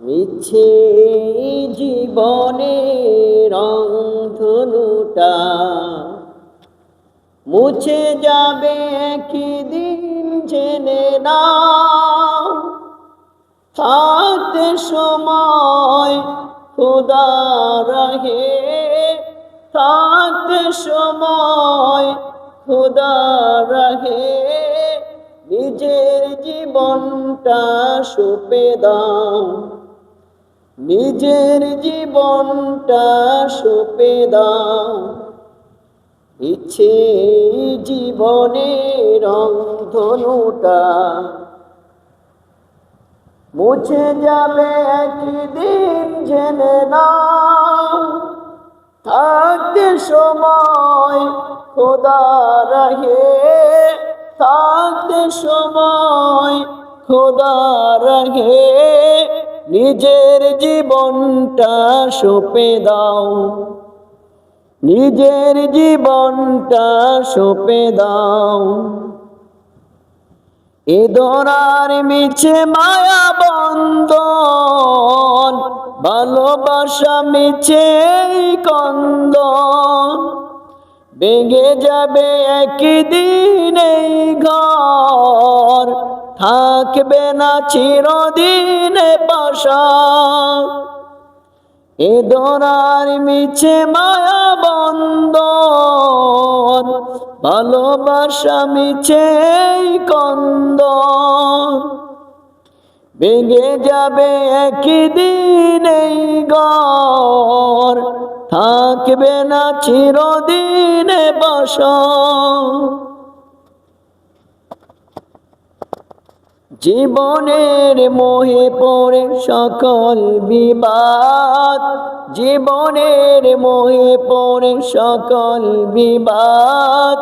মিছে জীবনের রংধনুটা মুছে যাবে একদিন জেনে নাও। থাকতে সময় খোদা রাহে, থাকতে সময় খোদা রাহে, নিজের জীবনটা সঁপে দাও, নিজের জীবনটা সঁপে দাও। ইচ্ছে জীবনের রংধনুটা মুছে যাবে একদিন জেনে নাও। থাকতে সময় খোদা রাহে, থাকতে সময় খোদা রাহে, নিজের জীবনটা সঁপে দাও, নিজের জীবনটা সঁপে দাও। এ দরার মিছে মায়া বন্ধন, ভালোবাসা মিছে কন্দন, ভেঙে যাবে একদিন এই ঘর, থাকবে না চিরদিন পাশা। এ দরার মিছে মায়া বন্ধন, ভালোবাসা মিছে কন্দন, ভেঙে যাবে একদিন এই ঘর, থাকবে না চিরদিন বাসা। জীবনের মোহে পড়ে সকল বিবাদ, জীবনের মোহে পড়ে সকল বিবাদ,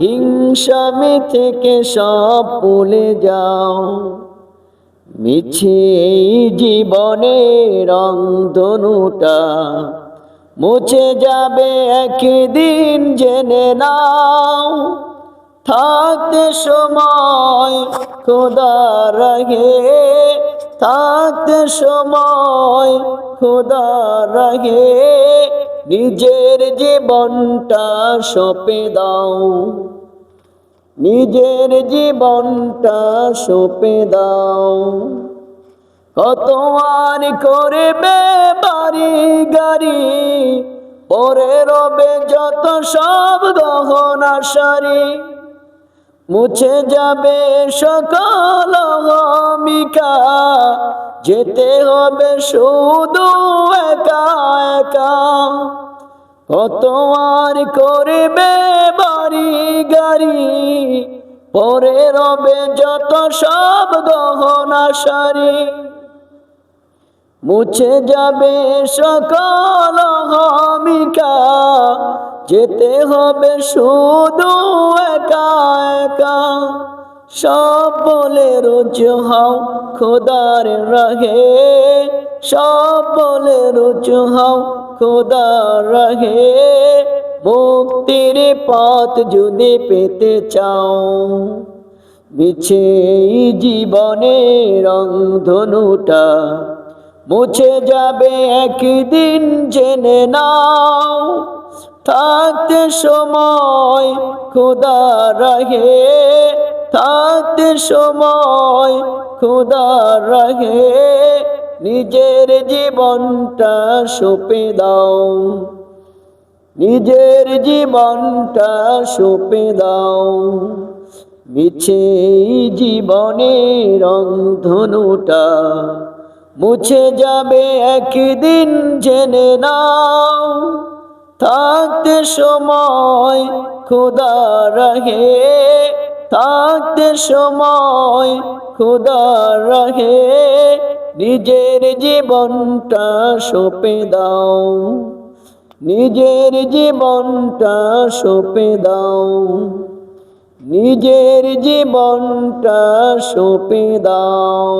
হিংসা থেকে সব ভুলে যাও। মিছে এই জীবনের রংধনুটা মুছে যাবে একদিন জেনে নাও। থাকতে সময় খোদা রাহে, থাকতে সময় খোদা রাহে, নিজের জীবনটা সঁপে দাও, নিজের জীবনটা সঁপে দাও। কত আর করবে বাড়ি গাড়ি, পরে রবে যত সব গহনা সারি, মুছে যাবে সকল অহমিকা, যেতে হবে শুধু একা একা। কত আর করবে বাড়ি গাড়ি, পরে রবে যত সব গহনা সারি, মুছে যাবে সকল অহমিকা, যেতে হবে শুধু একা একা। সব বলে রুজু হও খোদার রাহে, সব বলে রুজু হও খোদার রাহে, মুক্তির পথ যদি পেতে চাও। মিছে জীবনের রংধনুটা মুছে যাবে একদিন জেনে নাও। থাকতে সময় খোদা রাহে, থাকতে সময় খোদা রাহে, নিজের জীবনটা সঁপে দাও, নিজের জীবনটা সঁপে দাও। মিছে জীবনের রংধনুটা মুছে যাবে একদিন জেনে নাও। থাকতে সময় খোদা রাহে, থাকতে সময় খোদা রাহে, নিজের জীবনটা সঁপে দাও, নিজের জীবনটা সঁপে দাও, নিজের জীবনটা সঁপে দাও।